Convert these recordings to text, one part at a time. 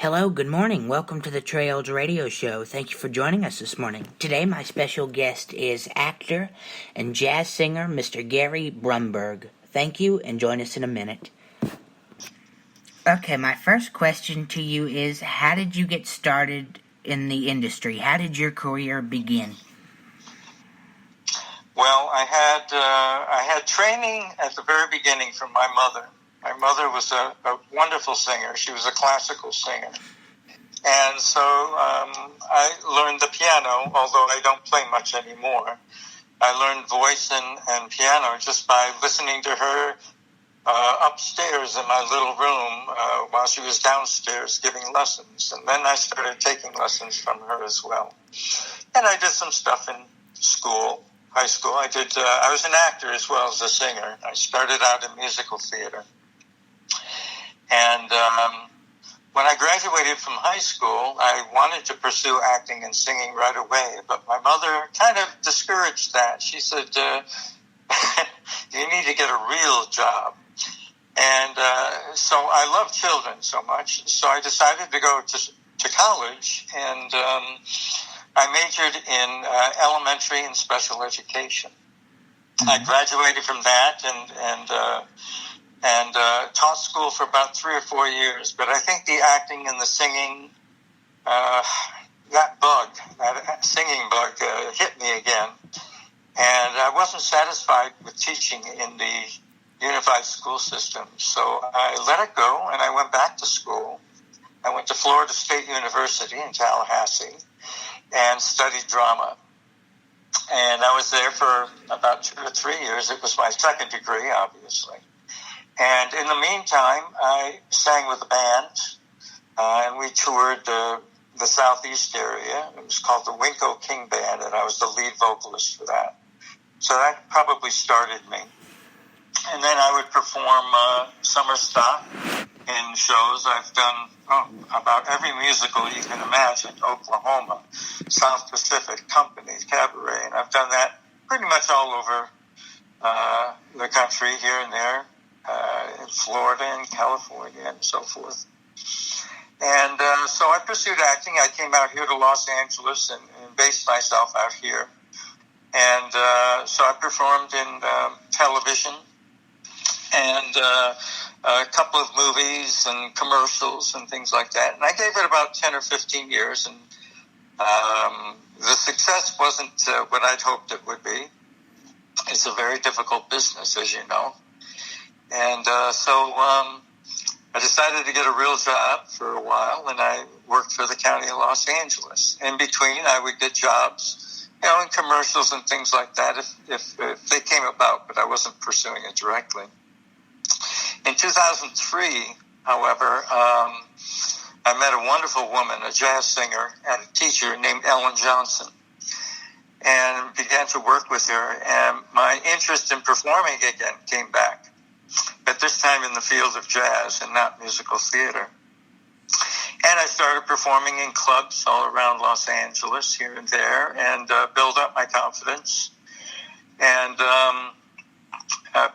Hello, good morning. Welcome to the Trails Radio Show. Thank you for joining us this morning. Today, my special guest is actor and jazz singer Mr. Gary Brumburgh. Thank you, and join us in a minute. Okay, my first question to you is, how did you get started in the industry? How did your career begin? Well, I had training at the very beginning from my mother. My mother was a wonderful singer. She was a classical singer. And so I learned the piano, although I don't play much anymore. I learned voice and piano just by listening to her upstairs in my little room while she was downstairs giving lessons. And then I started taking lessons from her as well. And I did some stuff in school. High school. I was an actor as well as a singer. I started out in musical theater. And when I graduated from high school, I wanted to pursue acting and singing right away. But my mother kind of discouraged that. She said, you need to get a real job. And so I love children so much. So I decided to go to college, and I majored in elementary and special education. Mm-hmm. I graduated from that and taught school for about 3 or 4 years. But I think the acting and the singing, that singing bug hit me again. And I wasn't satisfied with teaching in the unified school system. So I let it go, and I went back to school. I went to Florida State University in Tallahassee and studied drama. And I was there for about 2 or 3 years. It was my second degree, obviously. And in the meantime, I sang with a band, and we toured the southeast area. It was called the Winco King Band, and I was the lead vocalist for that. So that probably started me. And then I would perform summer stock in shows. I've done about every musical you can imagine: Oklahoma, South Pacific, Company, Cabaret, and I've done that pretty much all over the country, here and there, in Florida and California and so forth. And so I pursued acting. I came out here to Los Angeles and based myself out here. And so I performed in television and a couple of movies and commercials and things like that. And I gave it about 10 or 15 years, and the success wasn't what I'd hoped it would be. It's a very difficult business, as you know. And so I decided to get a real job for a while, and I worked for the County of Los Angeles. In between, I would get jobs, in commercials and things like that if they came about, but I wasn't pursuing it directly. In 2003, however, I met a wonderful woman, a jazz singer and teacher named Ellen Johnson, and began to work with her. And my interest in performing again came back, but this time in the field of jazz and not musical theater. And I started performing in clubs all around Los Angeles, here and there, and build up my confidence. And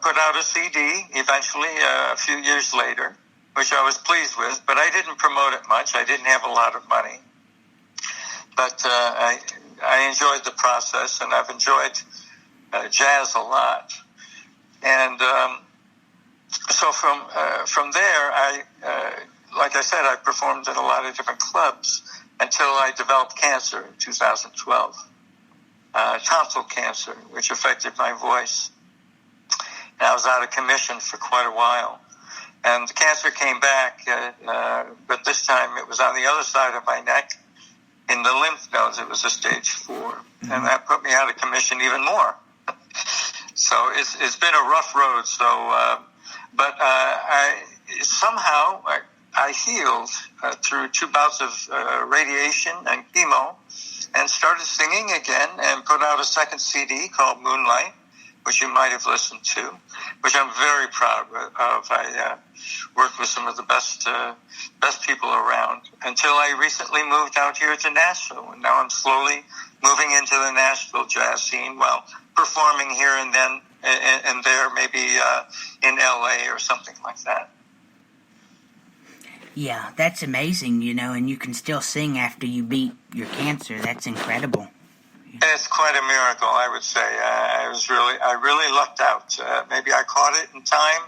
put out a CD eventually a few years later, which I was pleased with, but I didn't promote it much. I didn't have a lot of money. But I enjoyed the process, and I've enjoyed jazz a lot. And so from there, like I said, I performed in a lot of different clubs until I developed cancer in 2012, tonsil cancer, which affected my voice. And I was out of commission for quite a while. And the cancer came back, but this time it was on the other side of my neck. In the lymph nodes, it was a stage 4. Mm-hmm. And that put me out of commission even more. So it's been a rough road. So, but I healed through 2 bouts of radiation and chemo, and started singing again, and put out a second CD called Moonlight, which you might have listened to, which I'm very proud of. I worked with some of the best people around until I recently moved out here to Nashville, and now I'm slowly moving into the Nashville jazz scene while performing here and then and there, maybe in L.A. or something like that. Yeah, that's amazing, and you can still sing after you beat your cancer. That's incredible. It's quite a miracle, I would say. I really lucked out. Maybe I caught it in time.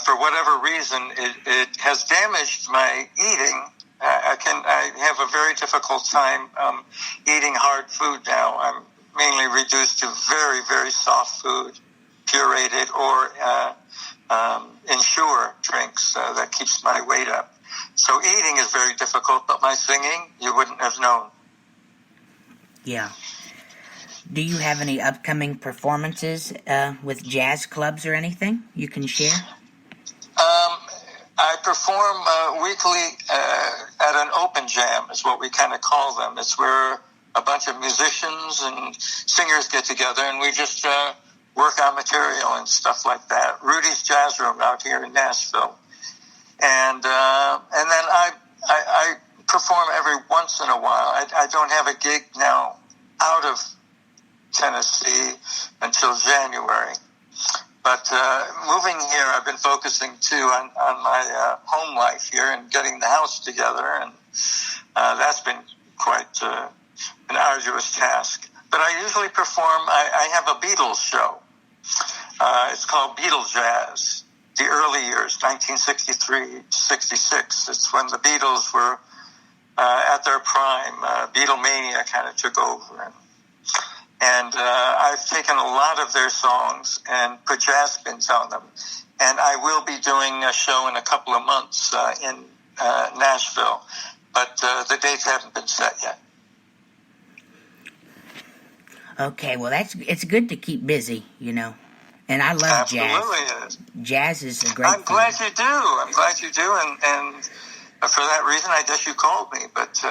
For whatever reason, it has damaged my eating. I have a very difficult time eating hard food now. I'm mainly reduced to very, very soft food, pureed or Ensure drinks that keeps my weight up. So eating is very difficult, but my singing, you wouldn't have known. Yeah. Do you have any upcoming performances with jazz clubs or anything you can share? I perform weekly at an open jam, is what we kind of call them. It's where a bunch of musicians and singers get together, and we just work on material and stuff like that. Rudy's Jazz Room out here in Nashville. And then I perform every once in a while. I don't have a gig now out of Tennessee until January. But moving here, I've been focusing, too, on my home life here and getting the house together. And that's been quite an arduous task. But I usually perform, I have a Beatles show. It's called Beatles Jazz. The early years, 1963, 66. It's when the Beatles were at their prime. Beatlemania kind of took over. And I've taken a lot of their songs and put jazz spins on them. And I will be doing a show in a couple of months in Nashville. But the dates haven't been set yet. Okay, well, it's good to keep busy, And I love jazz. Absolutely is. Jazz is a great I'm glad you do. And for that reason, I guess you called me. But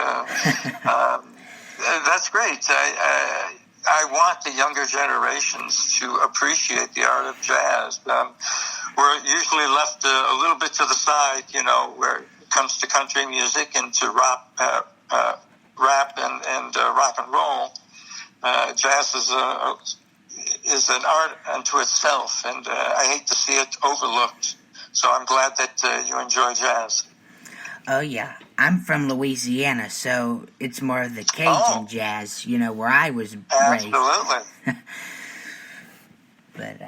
that's great. I want the younger generations to appreciate the art of jazz. We're usually left a little bit to the side, where it comes to country music and to rap and rock and roll. Jazz is an art unto itself, and I hate to see it overlooked. So I'm glad that you enjoy jazz. Oh, yeah. I'm from Louisiana, so it's more of the Cajun jazz, where I was raised. Absolutely. But,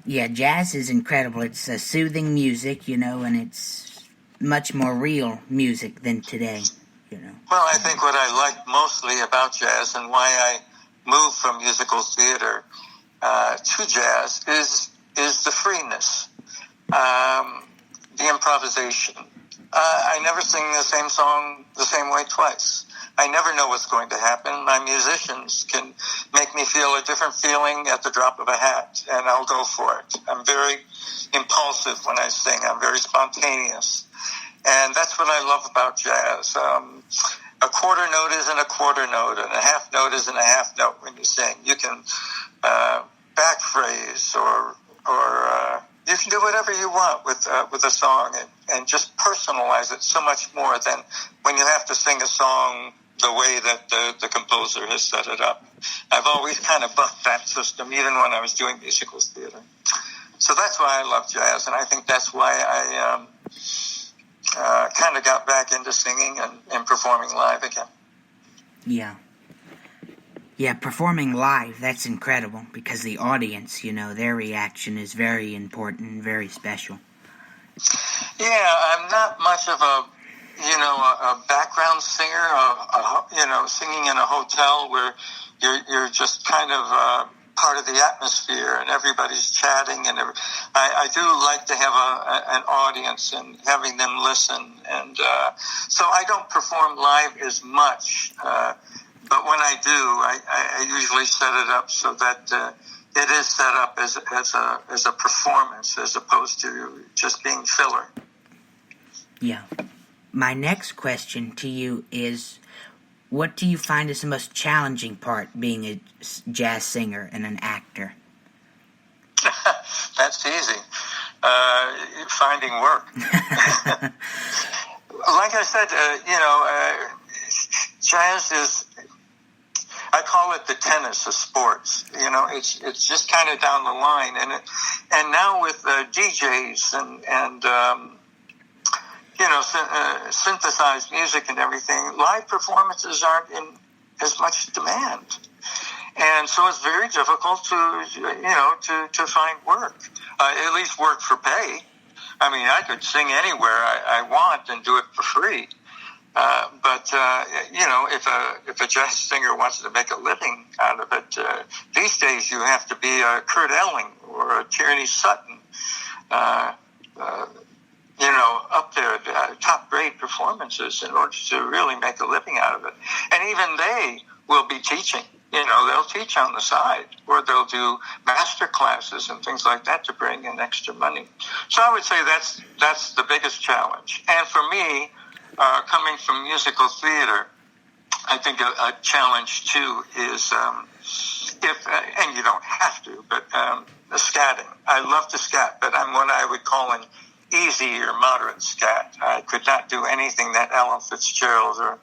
yeah, jazz is incredible. It's a soothing music, and it's much more real music than today, Well, I think what I like mostly about jazz and why I moved from musical theater to jazz is the freeness, the improvisation. I never sing the same song the same way twice. I never know what's going to happen. My musicians can make me feel a different feeling at the drop of a hat, and I'll go for it. I'm very impulsive when I sing. I'm very spontaneous. And that's what I love about jazz. A quarter note isn't a quarter note, and a half note isn't a half note when you sing. You can back phrase or you can do whatever you want with a song and just personalize it so much more than when you have to sing a song the way that the composer has set it up. I've always kind of bucked that system, even when I was doing musical theater. So that's why I love jazz, and I think that's why I kind of got back into singing and performing live again. Yeah. Yeah, performing live, that's incredible, because the audience, their reaction is very important, very special. Yeah, I'm not much of a background singer, singing in a hotel where you're just kind of part of the atmosphere and everybody's chatting. And I do like to have an audience and having them listen. And so I don't perform live as much. But when I do, I usually set it up so that it is set up as a performance as opposed to just being filler. Yeah. My next question to you is, what do you find is the most challenging part being a jazz singer and an actor? That's easy. Finding work. Like I said, jazz is, I call it the tennis of sports. It's just kind of down the line, and now with DJs and synthesized music and everything, live performances aren't in as much demand. And so it's very difficult to find work, at least work for pay. I mean, I could sing anywhere I want and do it for free. But if a jazz singer wants to make a living out of it, these days you have to be a Kurt Elling or a Tierney Sutton, up there, top grade performances in order to really make a living out of it. And even they will be teaching. They'll teach on the side, or they'll do master classes and things like that to bring in extra money. So I would say that's the biggest challenge. And for me, coming from musical theater, I think a challenge too is and you don't have to, but the scatting. I love to scat, but I'm what I would call an easy or moderate scat. I could not do anything that Ella Fitzgerald or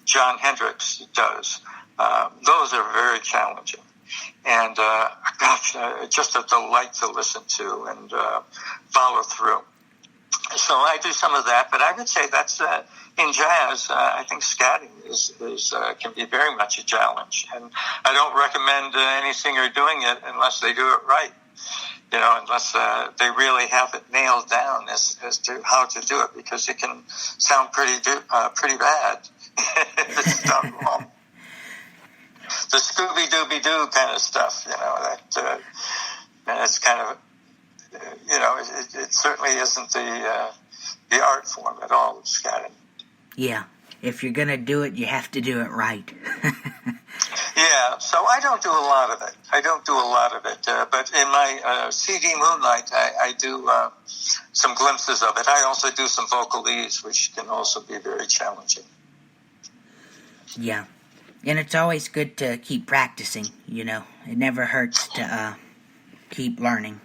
John Hendricks does. Those are very challenging. And, just a delight to listen to and follow through. So I do some of that, but I would say that's in jazz. I think scatting can be very much a challenge, and I don't recommend any singer doing it unless they do it right. Unless they really have it nailed down as to how to do it, because it can sound pretty bad if it's done wrong. The Scooby-Dooby-Doo kind of stuff, that's kind of, it certainly isn't the art form at all of scatting. Yeah, if you're going to do it, you have to do it right. Yeah, so I don't do a lot of it. But in my CD Moonlight, I do some glimpses of it. I also do some vocalese, which can also be very challenging. Yeah, and it's always good to keep practicing, It never hurts to keep learning.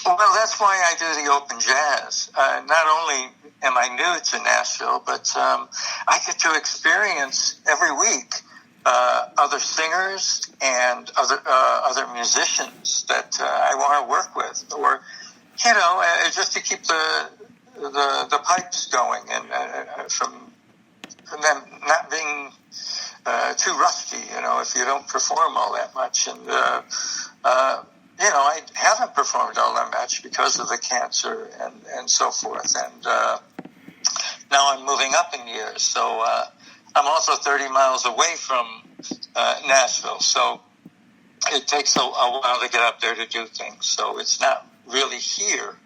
Well, that's why I do the open jazz. Not only am I new to Nashville, but I get to experience every week other singers and other musicians that I want to work with, or just to keep the pipes going, and from them not being too rusty. If you don't perform all that much, and I haven't performed all that much because of the cancer and so forth, and now I'm moving up in years, so I'm also 30 miles away from Nashville, so it takes a while to get up there to do things. So it's not really here.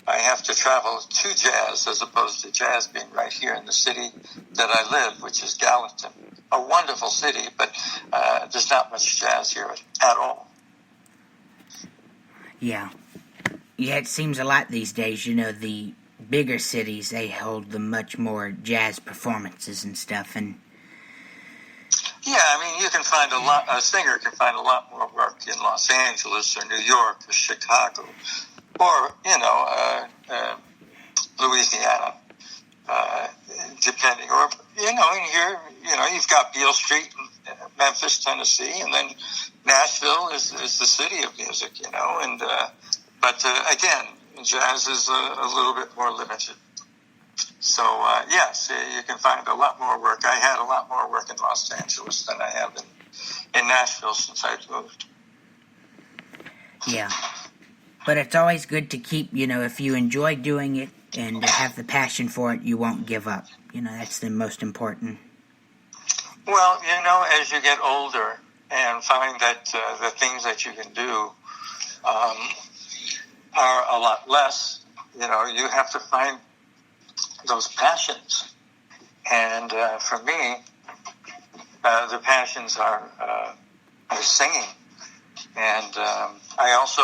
I have to travel to jazz as opposed to jazz being right here in the city that I live, which is Gallatin. A wonderful city, but there's not much jazz here at all. Yeah. Yeah, it seems a lot these days, the bigger cities, they hold the much more jazz performances and stuff, and yeah, I mean, a singer can find a lot more work in Los Angeles or New York or Chicago or, Louisiana, depending. Or, in here, you've got Beale Street in Memphis, Tennessee, and then Nashville is the city of music, and, but again, jazz is a little bit more limited. So, yes, you can find a lot more work. I had a lot more work in Los Angeles than I have in Nashville since I moved. Yeah. But it's always good to keep, if you enjoy doing it and have the passion for it, you won't give up. That's the most important. Well, as you get older and find that the things that you can do are a lot less, you have to find those passions. And for me, the passions are singing. And I also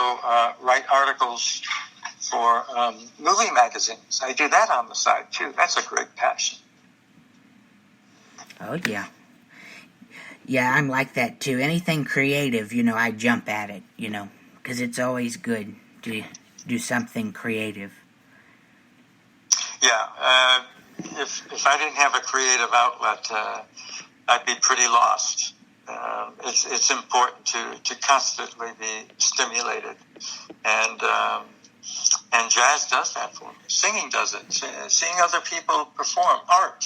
write articles for movie magazines. I do that on the side, too. That's a great passion. Oh, yeah. Yeah, I'm like that, too. Anything creative, I jump at it, because it's always good to do something creative. Yeah, if I didn't have a creative outlet, I'd be pretty lost. It's important to constantly be stimulated, and And jazz does that for me. Singing does it. Seeing other people perform art.